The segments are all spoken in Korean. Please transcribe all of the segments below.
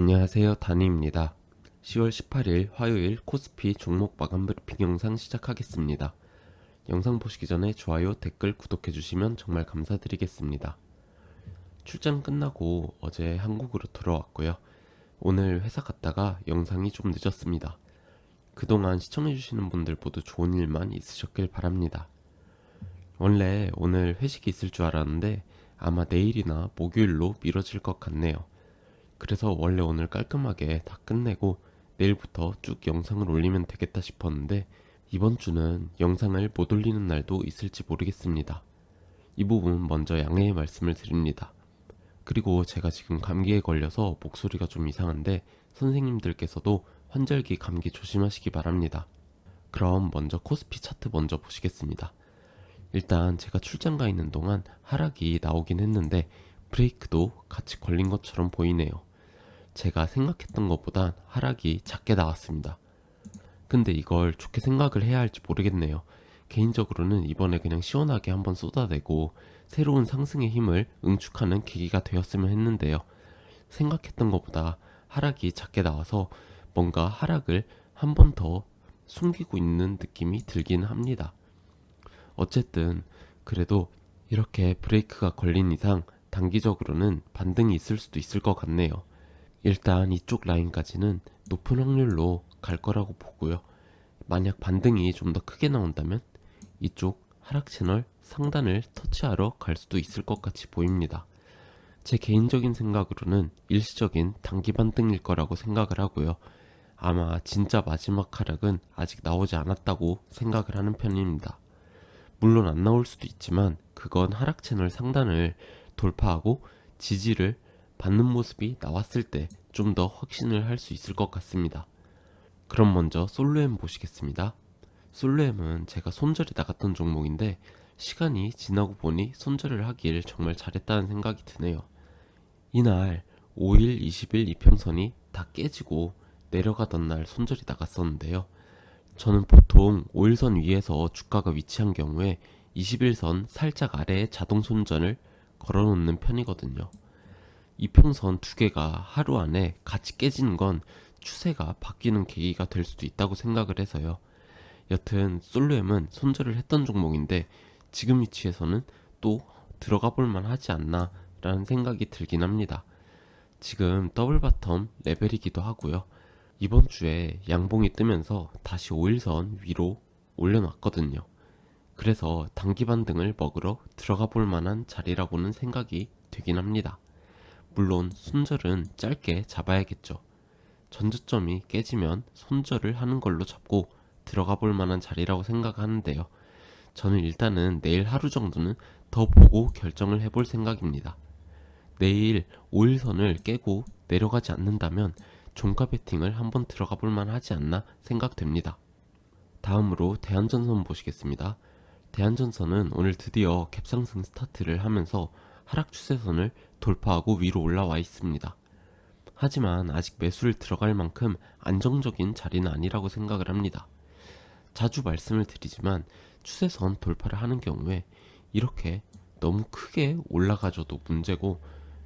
안녕하세요, 다니입니다. 10월 18일 화요일 코스피 종목 마감 브리핑 영상 시작하겠습니다. 영상 보시기 전에 좋아요, 댓글, 구독해주시면 정말 감사드리겠습니다. 출장 끝나고 어제 한국으로 돌아왔고요. 오늘 회사 갔다가 영상이 좀 늦었습니다. 그동안 시청해주시는 분들 모두 좋은 일만 있으셨길 바랍니다. 원래 오늘 회식이 있을 줄 알았는데 아마 내일이나 목요일로 미뤄질 것 같네요. 그래서 원래 오늘 깔끔하게 다 끝내고 내일부터 쭉 영상을 올리면 되겠다 싶었는데 이번 주는 영상을 못 올리는 날도 있을지 모르겠습니다. 이 부분 먼저 양해의 말씀을 드립니다. 그리고 제가 지금 감기에 걸려서 목소리가 좀 이상한데 선생님들께서도 환절기 감기 조심하시기 바랍니다. 그럼 먼저 코스피 차트 먼저 보시겠습니다. 일단 제가 출장 가 있는 동안 하락이 나오긴 했는데 브레이크도 같이 걸린 것처럼 보이네요. 제가 생각했던 것보단 하락이 작게 나왔습니다. 근데 이걸 좋게 생각을 해야 할지 모르겠네요. 개인적으로는 이번에 그냥 시원하게 한번 쏟아내고 새로운 상승의 힘을 응축하는 계기가 되었으면 했는데요. 생각했던 것보다 하락이 작게 나와서 뭔가 하락을 한 번 더 숨기고 있는 느낌이 들긴 합니다. 어쨌든 그래도 이렇게 브레이크가 걸린 이상 단기적으로는 반등이 있을 수도 있을 것 같네요. 일단 이쪽 라인까지는 높은 확률로 갈 거라고 보고요. 만약 반등이 좀 더 크게 나온다면 이쪽 하락 채널 상단을 터치하러 갈 수도 있을 것 같이 보입니다. 제 개인적인 생각으로는 일시적인 단기 반등일 거라고 생각을 하고요. 아마 진짜 마지막 하락은 아직 나오지 않았다고 생각을 하는 편입니다. 물론 안 나올 수도 있지만 그건 하락 채널 상단을 돌파하고 지지를 받는 모습이 나왔을 때 좀 더 확신을 할 수 있을 것 같습니다. 그럼 먼저 솔로엠 보시겠습니다. 솔로엠은 제가 손절이 나갔던 종목인데 시간이 지나고 보니 손절을 하길 정말 잘했다는 생각이 드네요. 이날 5일, 20일 이평선이 다 깨지고 내려가던 날 손절이 나갔었는데요. 저는 보통 5일선 위에서 주가가 위치한 경우에 21선 살짝 아래에 자동 손절을 걸어놓는 편이거든요. 이평선 두 개가 하루 안에 같이 깨지는 건 추세가 바뀌는 계기가 될 수도 있다고 생각을 해서요. 여튼 솔로엠은 손절을 했던 종목인데 지금 위치에서는 또 들어가 볼만 하지 않나 라는 생각이 들긴 합니다. 지금 더블 바텀 레벨이기도 하고요. 이번 주에 양봉이 뜨면서 다시 5일선 위로 올려놨거든요. 그래서 단기 반등을 먹으러 들어가 볼 만한 자리라고는 생각이 되긴 합니다. 물론 손절은 짧게 잡아야겠죠. 전저점이 깨지면 손절을 하는 걸로 잡고 들어가 볼 만한 자리라고 생각하는데요. 저는 일단은 내일 하루 정도는 더 보고 결정을 해볼 생각입니다. 내일 5일선을 깨고 내려가지 않는다면 종가 베팅을 한번 들어가 볼 만하지 않나 생각됩니다. 다음으로 대한전선 보시겠습니다. 대한전선은 오늘 드디어 갭상승 스타트를 하면서 하락 추세선을 돌파하고 위로 올라와 있습니다. 하지만 아직 매수를 들어갈 만큼 안정적인 자리는 아니라고 생각을 합니다. 자주 말씀을 드리지만 추세선 돌파를 하는 경우에 이렇게 너무 크게 올라가줘도 문제고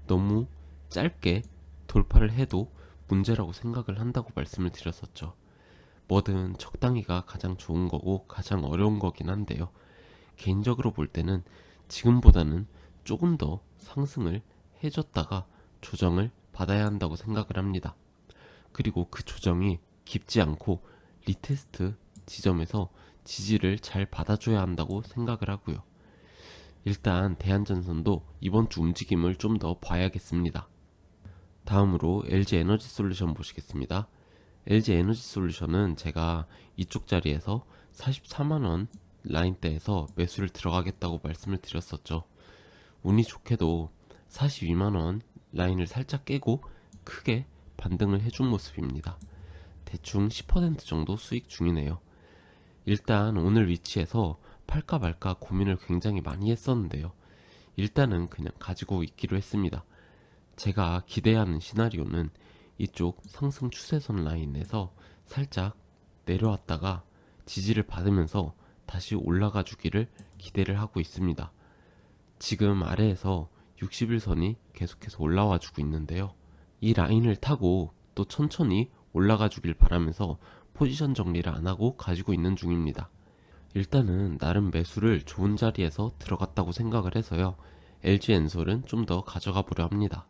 너무 짧게 돌파를 해도 문제라고 생각을 한다고 말씀을 드렸었죠. 뭐든 적당히가 가장 좋은 거고 가장 어려운 거긴 한데요. 개인적으로 볼 때는 지금보다는 조금 더 상승을 해줬다가 조정을 받아야 한다고 생각을 합니다. 그리고 그 조정이 깊지 않고 리테스트 지점에서 지지를 잘 받아줘야 한다고 생각을 하고요. 일단 대한전선도 이번 주 움직임을 좀 더 봐야겠습니다. 다음으로 LG에너지솔루션 보시겠습니다. LG에너지솔루션은 제가 이쪽 자리에서 44만원 라인대에서 매수를 들어가겠다고 말씀을 드렸었죠. 운이 좋게도 42만원 라인을 살짝 깨고 크게 반등을 해준 모습입니다. 대충 10% 정도 수익 중이네요. 일단 오늘 위치에서 팔까 말까 고민을 굉장히 많이 했었는데요. 일단은 그냥 가지고 있기로 했습니다. 제가 기대하는 시나리오는 이쪽 상승 추세선 라인에서 살짝 내려왔다가 지지를 받으면서 다시 올라가 주기를 기대를 하고 있습니다. 지금 아래에서 60일선이 계속해서 올라와 주고 있는데요. 이 라인을 타고 또 천천히 올라가 주길 바라면서 포지션 정리를 안 하고 가지고 있는 중입니다. 일단은 나름 매수를 좋은 자리에서 들어갔다고 생각을 해서요. LG 엔솔은 좀 더 가져가 보려 합니다.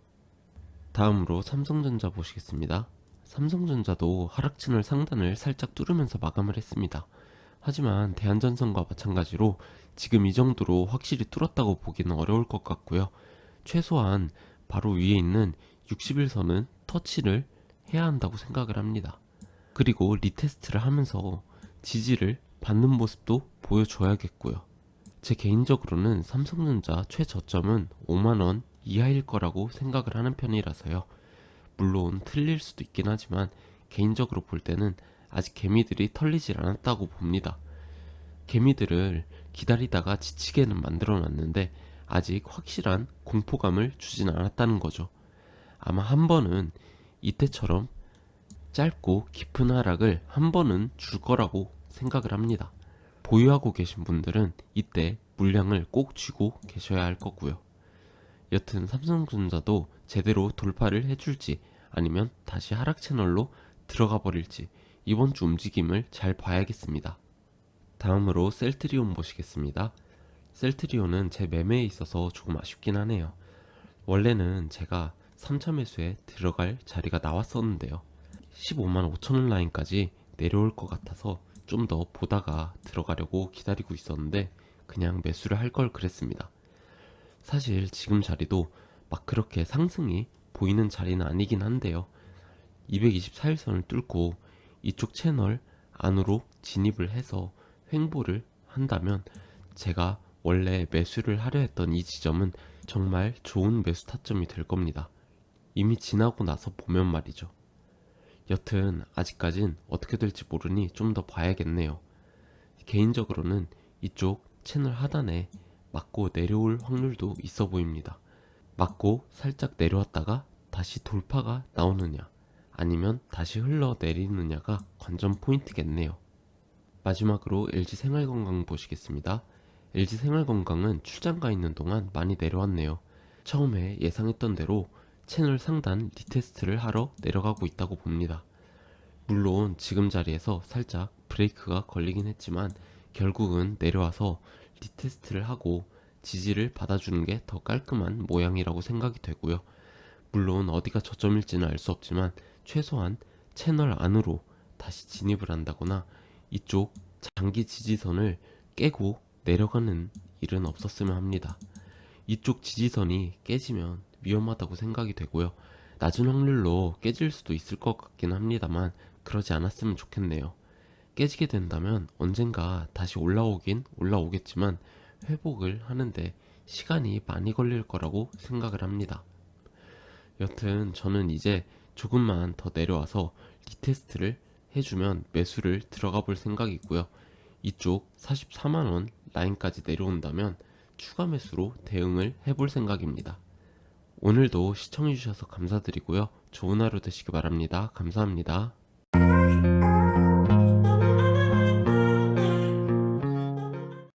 다음으로 삼성전자 보시겠습니다. 삼성전자도 하락채널 상단을 살짝 뚫으면서 마감을 했습니다. 하지만 대한전선과 마찬가지로 지금 이 정도로 확실히 뚫었다고 보기는 어려울 것 같고요. 최소한 바로 위에 있는 60일선은 터치를 해야 한다고 생각을 합니다. 그리고 리테스트를 하면서 지지를 받는 모습도 보여줘야겠고요. 제 개인적으로는 삼성전자 최저점은 5만원 이하일 거라고 생각을 하는 편이라서요. 물론 틀릴 수도 있긴 하지만 개인적으로 볼 때는 아직 개미들이 털리질 않았다고 봅니다. 개미들을 기다리다가 지치게는 만들어 놨는데 아직 확실한 공포감을 주진 않았다는 거죠. 아마 한 번은 이때처럼 짧고 깊은 하락을 한 번은 줄 거라고 생각을 합니다. 보유하고 계신 분들은 이때 물량을 꼭 쥐고 계셔야 할 거고요. 여튼 삼성전자도 제대로 돌파를 해줄지 아니면 다시 하락 채널로 들어가 버릴지 이번 주 움직임을 잘 봐야겠습니다. 다음으로 셀트리온 보시겠습니다. 셀트리온은 제 매매에 있어서 조금 아쉽긴 하네요. 원래는 제가 3차 매수에 들어갈 자리가 나왔었는데요. 15만 5천원 라인까지 내려올 것 같아서 좀 더 보다가 들어가려고 기다리고 있었는데 그냥 매수를 할 걸 그랬습니다. 사실 지금 자리도 막 그렇게 상승이 보이는 자리는 아니긴 한데요. 224일선을 뚫고 이쪽 채널 안으로 진입을 해서 횡보를 한다면 제가 원래 매수를 하려 했던 이 지점은 정말 좋은 매수 타점이 될 겁니다. 이미 지나고 나서 보면 말이죠. 여튼 아직까진 어떻게 될지 모르니 좀 더 봐야겠네요. 개인적으로는 이쪽 채널 하단에 맞고 내려올 확률도 있어 보입니다. 맞고 살짝 내려왔다가 다시 돌파가 나오느냐 아니면 다시 흘러내리느냐가 관전 포인트겠네요. 마지막으로 LG생활건강 보시겠습니다. LG생활건강은 출장가 있는 동안 많이 내려왔네요. 처음에 예상했던 대로 채널 상단 리테스트를 하러 내려가고 있다고 봅니다. 물론 지금 자리에서 살짝 브레이크가 걸리긴 했지만 결국은 내려와서 리테스트를 하고 지지를 받아주는 게 더 깔끔한 모양이라고 생각이 되고요. 물론 어디가 저점일지는 알 수 없지만 최소한 채널 안으로 다시 진입을 한다거나 이쪽 장기 지지선을 깨고 내려가는 일은 없었으면 합니다. 이쪽 지지선이 깨지면 위험하다고 생각이 되고요. 낮은 확률로 깨질 수도 있을 것 같긴 합니다만 그러지 않았으면 좋겠네요. 깨지게 된다면 언젠가 다시 올라오긴 올라오겠지만 회복을 하는데 시간이 많이 걸릴 거라고 생각을 합니다. 여튼 저는 이제 조금만 더 내려와서 리테스트를 해주면 매수를 들어가 볼 생각이고요. 이쪽 44만원 라인까지 내려온다면 추가 매수로 대응을 해볼 생각입니다. 오늘도 시청해주셔서 감사드리고요. 좋은 하루 되시기 바랍니다. 감사합니다.